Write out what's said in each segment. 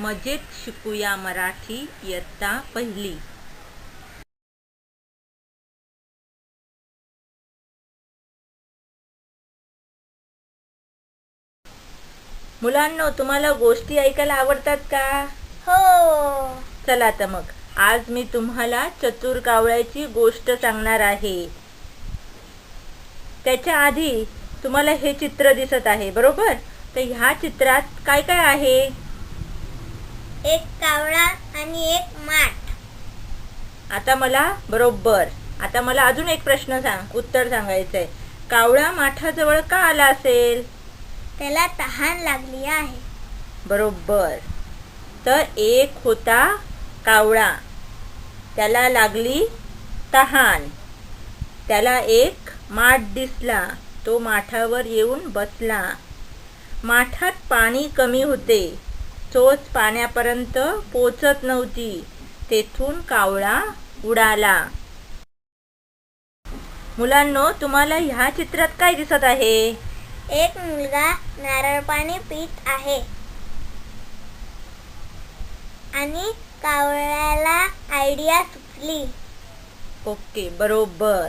मजेत शिकूया मराठी इयत्ता पहिली. मुलांनो, तुम्हाला गोष्टी ऐकायला आवडतात का? हो. चला तर मग आज मी तुम्हाला चतुर कावळ्याची गोष्ट सांगणार आहे. त्याच्या आधी तुम्हाला हे चित्र दिसत आहे, बरोबर? तर ह्या चित्रात काय काय आहे? एक कावळा आणि एक माठ. आता मला अजून एक प्रश्न उत्तर सांगायचंय. कावळा माठाजवळ का आला असेल? त्याला तहान लागली आहे. बरोबर. तर एक होता कावळा, त्याला लागली तहान. त्याला एक माठ दिसला, तो माठावर येऊन बसला. माठात पाणी कमी होते, चोच पाण्यापर्यंत पोचत नव्हती. तेथून कावळा उडाला. मुलांनो, तुम्हाला ह्या चित्रात काय दिसत आहे? एक मुलगा नारळ पाणी पीत आहे आणि कावळ्याला आयडिया सुचली. ओके, बरोबर.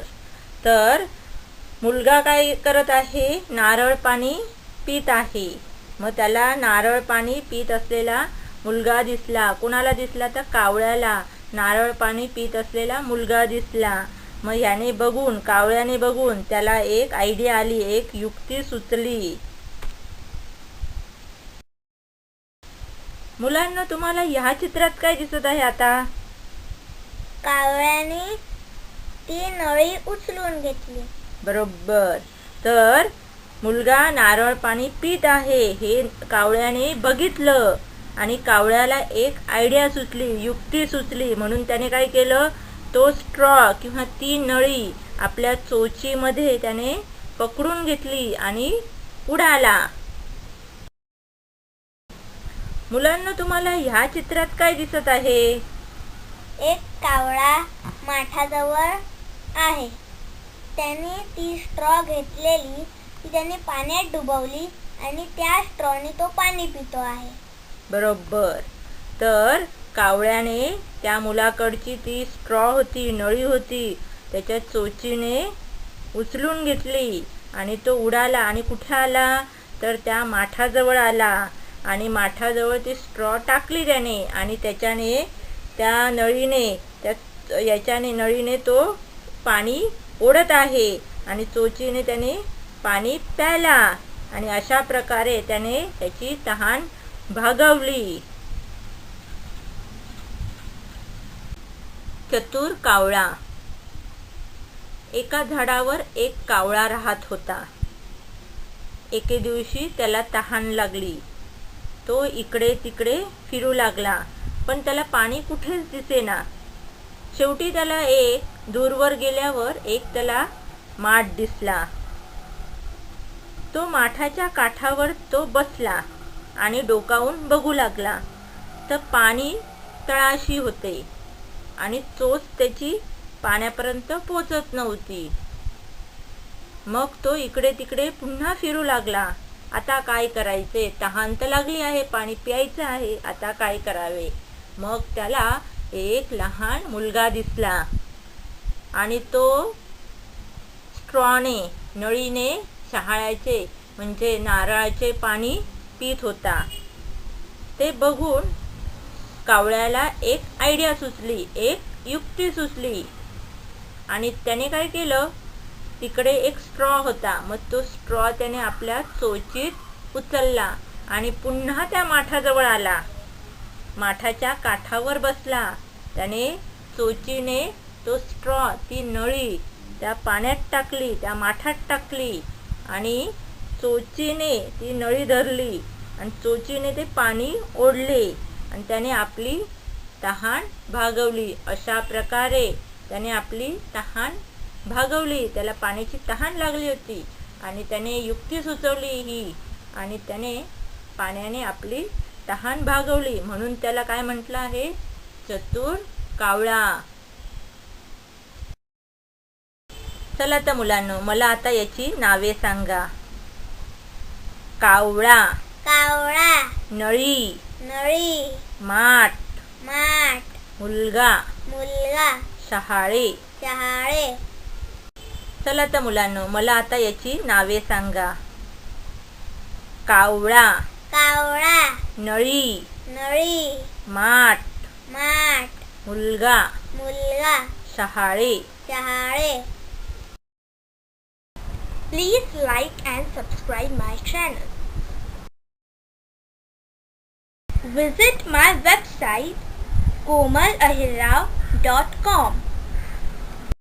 तर मुलगा काय करत आहे? नारळ पाणी पीत आहे. मग त्याला नारळ पाणी पीत असलेला मुलगा दिसला. कुणाला दिसला? तर कावळ्याला नारळ पाणी पीत असलेला मुलगा दिसला. मग कावळ्याने बघून त्याला एक आयडिया आली, एक युक्ती सुचली. मुलांना, तुम्हाला ह्या चित्रात काय दिसत आहे? आता कावळ्याने ती नळी उचलून घेतली. बरोबर. तर मुलगा नारळ पाणी पीत आहे हे कावळ्याने बघितलं आणि कावळ्याला एक आयडिया सुचली, युक्ती सुचली. म्हणून त्याने काय केलं? तो स्ट्रॉ किंवा ती नळी आपल्या चोचीमध्ये त्याने पकडून घेतली आणि उडाला. मुलांना, तुम्हाला ह्या चित्रात काय दिसत आहे? एक कावळा माठाजवळ आहे. त्याने ती स्ट्रॉ घेतलेली ती त्याने पाण्यात डुबवली आणि त्या स्ट्रॉने तो पाणी पितो आहे. बरोबर. तर कावळ्याने त्या मुलाकडची ती स्ट्रॉ होती, नळी होती, त्याच्या चोचीने उचलून घेतली आणि तो उडाला. आणि कुठे आला? तर त्या माठाजवळ आला आणि माठाजवळ ती स्ट्रॉ टाकली त्याने आणि त्याच्याने त्या नळीने तो पाणी ओढत आहे आणि चोचीने त्याने पाणी प्यायला आणि अशा प्रकारे त्याने त्याची तहान भागवली. चतुर कावळा. एका झाडावर एक कावळा राहत होता. एके दिवशी त्याला तहान लागली. तो इकडे तिकडे फिरू लागला, पण त्याला पाणी कुठेच दिसेना. शेवटी त्याला दूरवर गेल्यावर त्याला माठ दिसला. तो माठाच्या काठावर तो बसला आणि डोकावून बघू लागला. तर पाणी तळाशी होते आणि चोच त्याची पाण्यापर्यंत पोचत नव्हती. मग तो इकडे तिकडे पुन्हा फिरू लागला. आता काय करायचे? तहान तर लागली आहे, पाणी प्यायचं आहे, आता काय करावे? मग त्याला एक लहान मुलगा दिसला आणि तो स्ट्रॉने, नळीने शहाळ्याचे म्हणजे नारळाचे पाणी पीत होता. ते बघून कावळ्याला एक आयडिया सुचली, एक युक्ती सुचली आणि त्याने काय केलं? तिकडे एक स्ट्रॉ होता. मग तो स्ट्रॉ त्याने आपल्या चोचीत उचलला आणि पुन्हा त्या माठाजवळ आला. माठाच्या काठावर बसला. त्याने चोचीने तो स्ट्रॉ, ती नळी त्या पाण्यात टाकली, त्या माठात टाकली आणि चोचीने ती नळी धरली आणि चोचीने ते पाणी ओढले आणि त्याने आपली तहान भागवली. अशा प्रकारे त्याने आपली तहान भागवली. त्याला पाण्याची तहान लागली होती आणि त्याने युक्ती सुचवली ही आणि त्याने पाण्याने आपली तहान भागवली. म्हणून त्याला काय म्हटलं आहे? चतुर कावळा. चला तर मुलांनो, मला आता याची नावे सांगा. कावळा, कावळा, नळी, नळी, माठ, माठ, मुलगा, मुलगा, शहाळे. शहाळे. चला तर मुलांनो, मला आता याची नावे सांगा. कावळा, कावळा, नळी, नळी, माठ, माठ, मुलगा, मुलगा, शहाळे. शहाळे. Please like and subscribe my channel. Visit my website komalahirrao.com.